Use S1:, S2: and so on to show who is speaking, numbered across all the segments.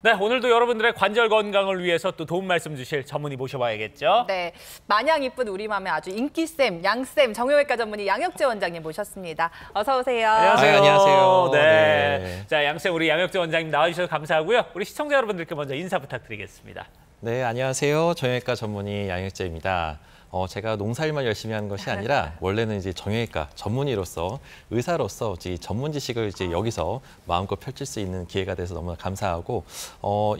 S1: 네, 오늘도 여러분들의 관절 건강을 위해서 또 도움 말씀 주실 전문의 모셔봐야겠죠.
S2: 네, 마냥 이쁜 우리 맘의 아주 인기쌤, 양쌤, 정형외과 전문의 양혁재 원장님 모셨습니다. 어서 오세요.
S1: 안녕하세요.
S3: 안녕하세요.
S1: 네.
S3: 네.
S1: 자, 양쌤 우리 양혁재 원장님 나와주셔서 감사하고요. 우리 시청자 여러분들께 먼저 인사 부탁드리겠습니다.
S3: 네, 안녕하세요. 정형외과 전문의 양혁재입니다. 제가 농사일만 열심히 하는 것이 아니라 원래는 이제 정형외과 전문의로서 의사로서 이제 전문 지식을 이제 여기서 마음껏 펼칠 수 있는 기회가 돼서 너무나 감사하고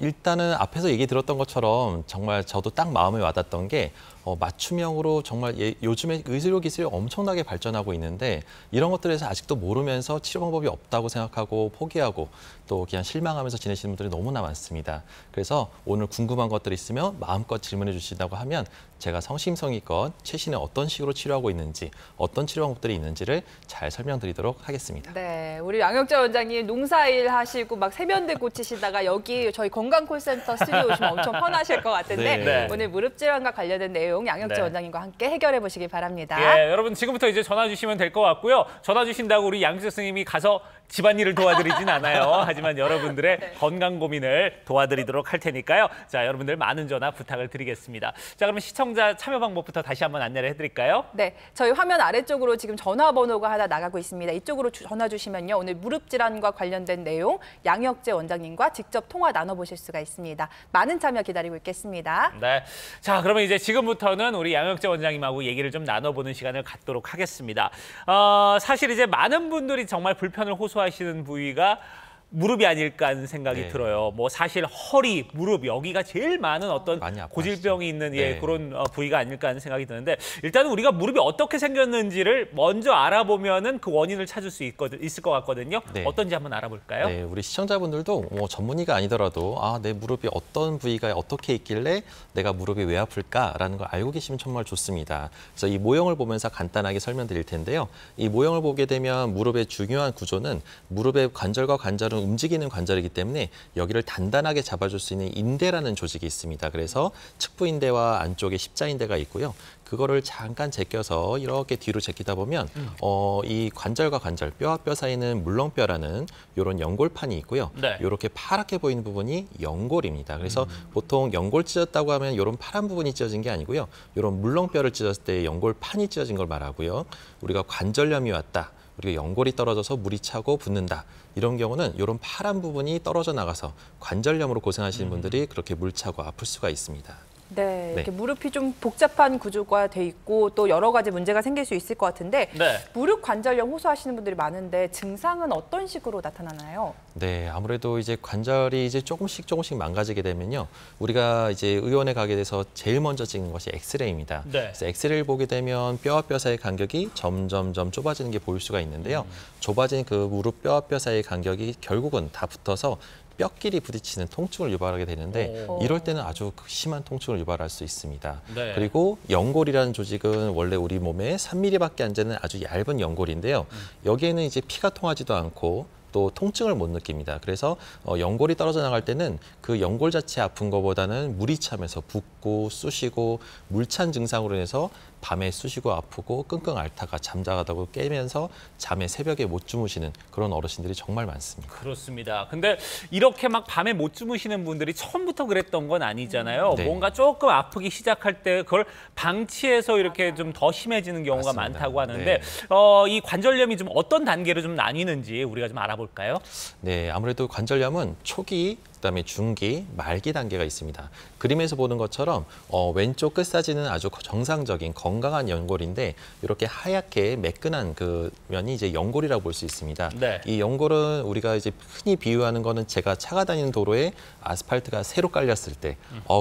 S3: 일단은 앞에서 얘기 들었던 것처럼 정말 저도 딱 마음에 와닿았던 게 맞춤형으로 정말 요즘에 의료 기술이 엄청나게 발전하고 있는데 이런 것들에서 아직도 모르면서 치료 방법이 없다고 생각하고 포기하고 또 그냥 실망하면서 지내시는 분들이 너무나 많습니다. 그래서 오늘 궁금한 것들이 있으면 마음껏 질문해 주신다고 하면 제가 성심성의껏 최신의 어떤 식으로 치료하고 있는지 어떤 치료 방법들이 있는지를 잘 설명드리도록 하겠습니다.
S2: 네, 우리 양혁재 원장님 농사일 하시고 막 세면대 고치시다가 여기 저희 건강콜센터 스튜디오 오시면 엄청 편하실 것 같은데
S1: 네.
S2: 오늘 무릎 질환과 관련된 내용 양혁재
S1: 네.
S2: 원장님과 함께 해결해 보시기 바랍니다.
S1: 예, 여러분 지금부터 이제 전화 주시면 될 것 같고요. 전화 주신다고 우리 양혁재 선생님이 가서 집안일을 도와드리진 않아요. 하지만 여러분들의
S2: 네.
S1: 건강 고민을 도와드리도록 할 테니까요. 자, 여러분들 많은 전화 부탁을 드리겠습니다. 자, 그러면 시청자 참여 방법부터 다시 한번 안내를 해드릴까요?
S2: 네, 저희 화면 아래쪽으로 지금 전화번호가 하나 나가고 있습니다. 이쪽으로 전화 주시면요. 오늘 무릎 질환과 관련된 내용 양혁재 원장님과 직접 통화 나눠보실 수가 있습니다. 많은 참여 기다리고 있겠습니다.
S1: 네. 자, 그러면 이제 지금부터는 우리 양혁재 원장님하고 얘기를 좀 나눠보는 시간을 갖도록 하겠습니다. 사실 이제 많은 분들이 정말 불편을 호소하시는 부위가 무릎이 아닐까 하는 생각이
S3: 네.
S1: 들어요. 뭐 사실 허리, 무릎 여기가 제일 많은 어떤
S3: 많이 아파하시죠.
S1: 고질병이 있는
S3: 네.
S1: 그런 부위가 아닐까 하는 생각이 드는데 일단은 우리가 무릎이 어떻게 생겼는지를 먼저 알아보면은 그 원인을 찾을 수 있을 것 같거든요.
S3: 네.
S1: 어떤지 한번 알아볼까요?
S3: 네, 우리 시청자분들도 전문의가 아니더라도 내 무릎이 어떤 부위가 어떻게 있길래 내가 무릎이 왜 아플까라는 걸 알고 계시면 정말 좋습니다. 그래서 이 모형을 보면서 간단하게 설명드릴 텐데요. 이 모형을 보게 되면 무릎의 중요한 구조는 무릎의 관절과 관절은 움직이는 관절이기 때문에 여기를 단단하게 잡아줄 수 있는 인대라는 조직이 있습니다. 그래서 측부인대와 안쪽에 십자인대가 있고요. 그거를 잠깐 제껴서 이렇게 뒤로 제끼다 보면 이 관절과 관절, 뼈와 뼈 사이는 물렁뼈라는 이런 연골판이 있고요.
S1: 네.
S3: 이렇게 파랗게 보이는 부분이 연골입니다. 그래서 보통 연골 찢었다고 하면 이런 파란 부분이 찢어진 게 아니고요. 이런 물렁뼈를 찢었을 때 연골판이 찢어진 걸 말하고요. 우리가 관절염이 왔다. 우리가 연골이 떨어져서 물이 차고 붓는다. 이런 경우는 이런 파란 부분이 떨어져 나가서 관절염으로 고생하시는 분들이 그렇게 물 차고 아플 수가 있습니다.
S2: 네, 이렇게
S3: 네.
S2: 무릎이 좀 복잡한 구조가 돼 있고 또 여러 가지 문제가 생길 수 있을 것 같은데
S1: 네.
S2: 무릎 관절염 호소하시는 분들이 많은데 증상은 어떤 식으로 나타나나요?
S3: 네, 아무래도 이제 관절이 이제 조금씩 망가지게 되면요. 우리가 이제 의원에 가게 돼서 제일 먼저 찍는 것이 엑스레이입니다.
S1: 네.
S3: 그래서 엑스레이를 보게 되면 뼈와 뼈 사이의 간격이 점점점 좁아지는 게 보일 수가 있는데요. 좁아진 그 무릎 뼈와 뼈 사이의 간격이 결국은 다 붙어서 뼈끼리 부딪히는 통증을 유발하게 되는데
S2: 오.
S3: 이럴 때는 아주 심한 통증을 유발할 수 있습니다.
S1: 네.
S3: 그리고 연골이라는 조직은 원래 우리 몸에 3mm밖에 안 되는 아주 얇은 연골인데요. 여기에는 이제 피가 통하지도 않고 또 통증을 못 느낍니다. 그래서 연골이 떨어져 나갈 때는 그 연골 자체 아픈 것보다는 물이 차면서 붓고 쑤시고 물찬 증상으로 인해서 밤에 쑤시고 아프고 끙끙 앓다가 잠자다가 깨면서 잠에 새벽에 못 주무시는 그런 어르신들이 정말 많습니다.
S1: 그렇습니다. 근데 이렇게 막 밤에 못 주무시는 분들이 처음부터 그랬던 건 아니잖아요.
S3: 네.
S1: 뭔가 조금 아프기 시작할 때 그걸 방치해서 이렇게 좀 더 심해지는 경우가
S3: 맞습니다.
S1: 많다고 하는데
S3: 네.
S1: 이 관절염이 좀 어떤 단계로 좀 나뉘는지 우리가 좀 알아볼까요?
S3: 네, 아무래도 관절염은 초기, 그다음에 중기, 말기 단계가 있습니다. 그림에서 보는 것처럼 왼쪽 끝사지는 아주 정상적인 건강한 연골인데 이렇게 하얗게 매끈한 그 면이 이제 연골이라고 볼 수 있습니다.
S1: 네.
S3: 이 연골은 우리가 이제 흔히 비유하는 거는 제가 차가 다니는 도로에 아스팔트가 새로 깔렸을 때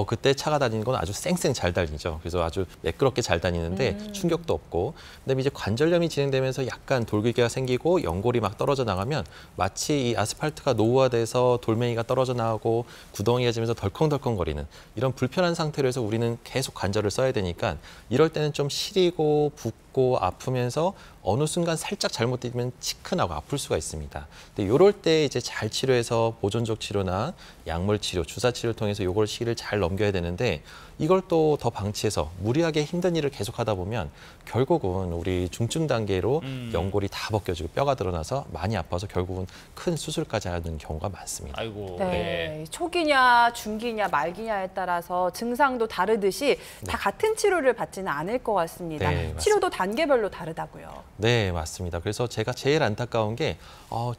S3: 그때 차가 다니는 건 아주 쌩쌩 잘 달리죠. 그래서 아주 매끄럽게 잘 다니는데 충격도 없고 그다음에 이제 관절염이 진행되면서 약간 돌기가 생기고 연골이 막 떨어져 나가면 마치 이 아스팔트가 노후화돼서 돌멩이가 떨어져 나가고 구덩이가 지면서 덜컹덜컹거리는 이런 불편한 상태로 해서 우리는 계속 관절을 써야 되니까 이럴 때는 좀 시리고 붓고 아프면서 어느 순간 살짝 잘못되면 치근하고 아플 수가 있습니다. 근데 이럴 때 이제 잘 치료해서 보존적 치료나 약물 치료, 주사 치료를 통해서 요걸 시기를 잘 넘겨야 되는데 이걸 또 더 방치해서 무리하게 힘든 일을 계속하다 보면 결국은 우리 중증 단계로 연골이 다 벗겨지고 뼈가 드러나서 많이 아파서 결국은 큰 수술까지 하는 경우가 많습니다.
S1: 아이고.
S2: 네. 초기냐, 중기냐, 말기냐에 따라서 증상도 다르듯이 다 같은 치료를 받지는 않을 것 같습니다.
S3: 네, 맞습니다.
S2: 치료도 단계별로 다르다고요.
S3: 네, 맞습니다. 그래서 제가 제일 안타까운 게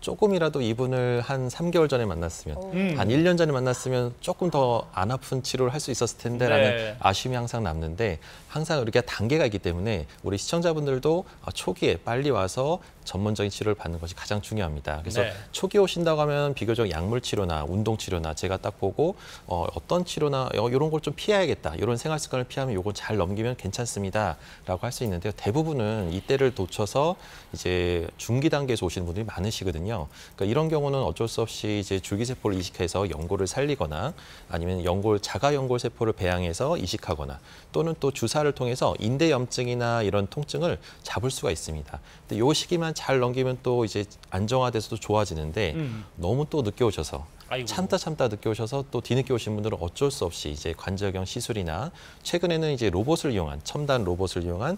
S3: 조금이라도 이분을 한 3개월 전에 만났으면, 한 1년 전에 만났으면 조금 더 안 아픈 치료를 할 수 있었을 텐데라는
S1: 네.
S3: 아쉬움이 항상 남는데 항상 우리가 단계가 있기 때문에 우리 시청자분들도 초기에 빨리 와서 전문적인 치료를 받는 것이 가장 중요합니다. 그래서
S1: 네.
S3: 초기에 오신다고 하면 비교적 약물 치료나 운동 치료나 제가 딱 보고 어떤 치료나 이런 걸 좀 피해야겠다. 이런 생활 습관을 피하면 이거 잘 넘기면 괜찮습니다라고 할 수 있는데요. 대부분은 이때를 놓쳐서 이제 중기 단계에서 오시는 분들이 많으시거든요. 그러니까 이런 경우는 어쩔 수 없이 이제 줄기세포를 이식해서 연골을 살리거나 아니면 자가 연골 세포를 배양해서 이식하거나 또는 또 주사를 통해서 인대염증이나 이런 통증을 잡을 수가 있습니다. 근데 이 시기만 잘 넘기면 또 이제 안정화돼서도 좋아지는데 너무 또 늦게 오셔서
S1: 아이고.
S3: 참다 늦게 오셔서 또 뒤늦게 오신 분들은 어쩔 수 없이 이제 관절경 시술이나 최근에는 이제 로봇을 이용한 첨단 로봇을 이용한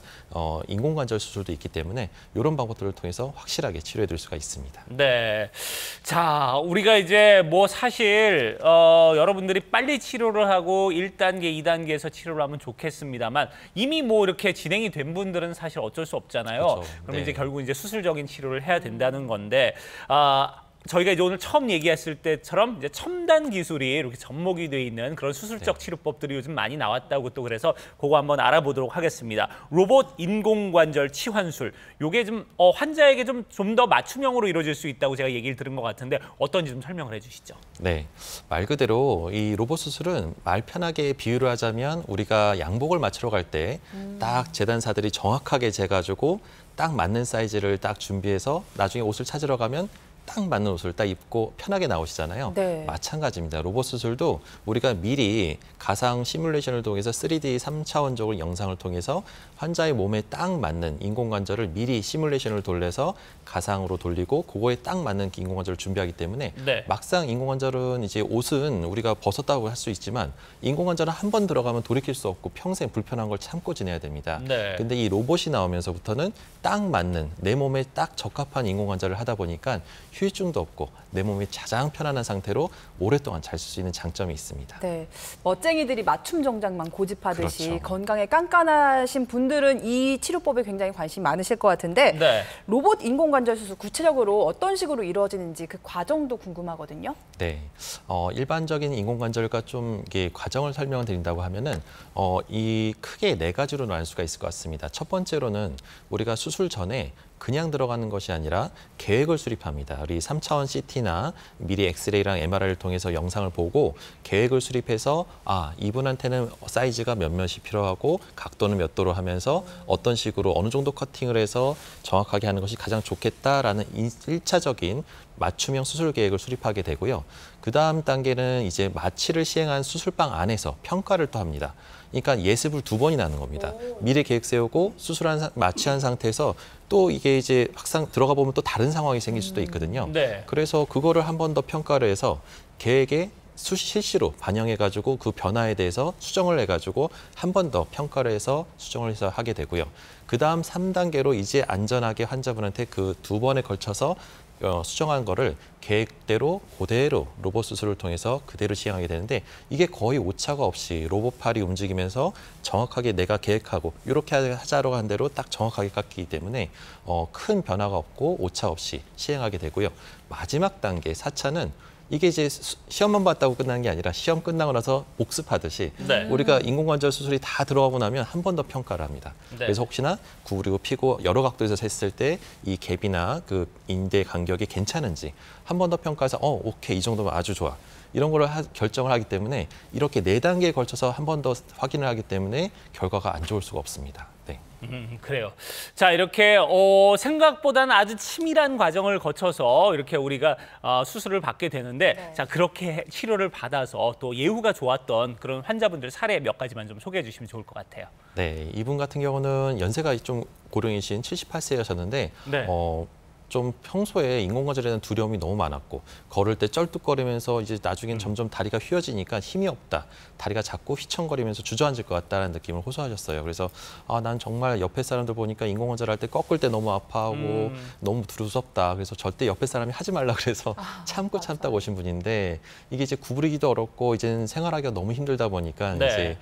S3: 인공관절 수술도 있기 때문에 이런 방법들을 통해서 확실하게 치료해드릴 수가 있습니다.
S1: 네. 자, 우리가 이제 뭐 사실 여러분들이 빨리 치료를 하고 1단계, 2단계에서 치료를 하면 좋겠습니다만 이미 뭐 이렇게 진행이 된 분들은 사실 어쩔 수 없잖아요.
S3: 그렇죠.
S1: 그럼
S3: 네.
S1: 이제 결국 이제 수술적인 치료를 해야 된다는 건데 저희가 이제 오늘 처음 얘기했을 때처럼 이제 첨단 기술이 이렇게 접목이 돼 있는 그런 수술적 치료법들이 요즘 많이 나왔다고 또 그래서 그거 한번 알아보도록 하겠습니다. 로봇 인공관절 치환술. 요게 좀 환자에게 좀 더 맞춤형으로 이루어질 수 있다고 제가 얘기를 들은 것 같은데 어떤지 좀 설명을 해주시죠.
S3: 네, 말 그대로 이 로봇 수술은 말 편하게 비유를 하자면 우리가 양복을 맞추러 갈 때 딱 재단사들이 정확하게 재가지고 딱 맞는 사이즈를 딱 준비해서 나중에 옷을 찾으러 가면 딱 맞는 옷을 딱 입고 편하게 나오시잖아요.
S2: 네.
S3: 마찬가지입니다. 로봇 수술도 우리가 미리 가상 시뮬레이션을 통해서 3D 3차원적으로 영상을 통해서 환자의 몸에 딱 맞는 인공관절을 미리 시뮬레이션을 돌려서 가상으로 돌리고 그거에 딱 맞는 인공관절을 준비하기 때문에
S1: 네.
S3: 막상 인공관절은 이제 옷은 우리가 벗었다고 할 수 있지만 인공관절은 한 번 들어가면 돌이킬 수 없고 평생 불편한 걸 참고 지내야 됩니다.
S1: 네.
S3: 근데 이 로봇이 나오면서부터는 딱 맞는 내 몸에 딱 적합한 인공관절을 하다 보니까 휴유증도 없고 내 몸이 가장 편안한 상태로 오랫동안 잘 쓸 수 있는 장점이 있습니다.
S2: 네, 멋쟁이들이 맞춤 정장만 고집하듯이
S3: 그렇죠.
S2: 건강에 깐깐하신 분들은 이 치료법에 굉장히 관심이 많으실 것 같은데
S1: 네.
S2: 로봇 인공관절 수술 구체적으로 어떤 식으로 이루어지는지 그 과정도 궁금하거든요.
S3: 네, 일반적인 인공관절과 좀 이게 과정을 설명을 드린다고 하면은 이 크게 4가지로 나눌 수가 있을 것 같습니다. 첫 번째로는 우리가 수술 전에 그냥 들어가는 것이 아니라 계획을 수립합니다. 우리 3차원 CT나 미리 엑스레이랑 MRI를 통해서 영상을 보고 계획을 수립해서 이분한테는 사이즈가 몇몇이 필요하고 각도는 몇 도로 하면서 어떤 식으로 어느 정도 커팅을 해서 정확하게 하는 것이 가장 좋겠다라는 1차적인 맞춤형 수술 계획을 수립하게 되고요. 그 다음 단계는 이제 마취를 시행한 수술방 안에서 평가를 또 합니다. 그러니까 예습을 2번이나 하는 겁니다. 미리 계획 세우고 마취한 상태에서 또 이게 이제 확상 들어가 보면 또 다른 상황이 생길 수도 있거든요.
S1: 네.
S3: 그래서 그거를 한 번 더 평가를 해서 계획에 실시로 반영해가지고 그 변화에 대해서 수정을 해가지고 한 번 더 평가를 해서 수정을 해서 하게 되고요. 그 다음 3단계로 이제 안전하게 환자분한테 그 2번에 걸쳐서 수정한 거를 계획대로 그대로 로봇 수술을 통해서 그대로 시행하게 되는데 이게 거의 오차가 없이 로봇팔이 움직이면서 정확하게 내가 계획하고 이렇게 하자로 한 대로 딱 정확하게 깎이기 때문에 큰 변화가 없고 오차 없이 시행하게 되고요. 마지막 단계 4차는 이게 이제 시험만 봤다고 끝나는 게 아니라 시험 끝나고 나서 복습하듯이
S1: 네.
S3: 우리가 인공관절 수술이 다 들어가고 나면 한 번 더 평가를 합니다.
S1: 네.
S3: 그래서 혹시나 구부리고 피고 여러 각도에서 셌을 때 이 갭이나 그 인대 간격이 괜찮은지 한 번 더 평가해서 오케이 이 정도면 아주 좋아. 이런 거를 결정을 하기 때문에 이렇게 4단계에 걸쳐서 한 번 더 확인을 하기 때문에 결과가 안 좋을 수가 없습니다. 네.
S1: 그래요. 자, 이렇게 생각보다는 아주 치밀한 과정을 거쳐서 이렇게 우리가 수술을 받게 되는데
S2: 네.
S1: 자, 그렇게 치료를 받아서 또 예후가 좋았던 그런 환자분들 사례 몇 가지만 좀 소개해 주시면 좋을 것 같아요.
S3: 네, 이분 같은 경우는 연세가 좀 고령이신 78세였었는데
S1: 네.
S3: 좀 평소에 인공관절에 대한 두려움이 너무 많았고 걸을 때 쩔뚝거리면서 이제 나중엔 점점 다리가 휘어지니까 힘이 없다. 다리가 자꾸 휘청거리면서 주저앉을 것 같다는 느낌을 호소하셨어요. 그래서 난 정말 옆에 사람들 보니까 인공관절 할 때 꺾을 때 너무 아파하고 너무 두렵다. 그래서 절대 옆에 사람이 하지 말라 그래서 참고 참다가 오신 분인데 이게 이제 구부리기도 어렵고 이제는 생활하기가 너무 힘들다 보니까
S1: 네.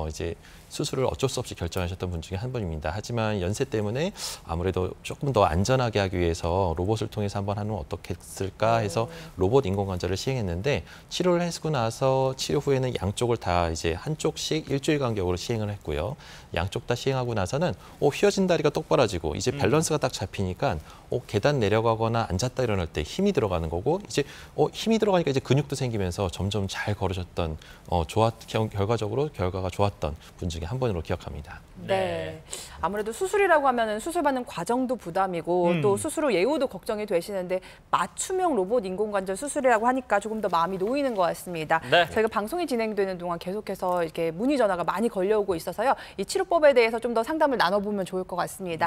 S3: 이제 수술을 어쩔 수 없이 결정하셨던 분 중에 한 분입니다. 하지만 연세 때문에 아무래도 조금 더 안전하게 하기 위해서 로봇을 통해서 한번 하면 어떻겠을까 해서 로봇 인공관절을 시행했는데 치료를 해주고 나서 치료 후에는 양쪽을 다 이제 한쪽씩 일주일 간격으로 시행을 했고요. 양쪽 다 시행하고 나서는 휘어진 다리가 똑바라지고 이제 밸런스가 딱 잡히니까 계단 내려가거나 앉았다 일어날 때 힘이 들어가는 거고 이제 힘이 들어가니까 이제 근육도 생기면서 점점 잘 걸으셨던 결과적으로 결과가 좋았던 분 중에 한 분으로 기억합니다.
S2: 네. 아무래도 수술이라고 하면 수술받는 과정도 부담이고 또 수술 후 예후도 걱정이 되시는데 맞춤형 로봇 인공관절 수술이라고 하니까 조금 더 마음이 놓이는 것 같습니다.
S1: 네.
S2: 저희가 방송이 진행되는 동안 계속해서 이렇게 문의 전화가 많이 걸려오고 있어서요. 이 치료법에 대해서 좀 더 상담을 나눠보면 좋을 것 같습니다.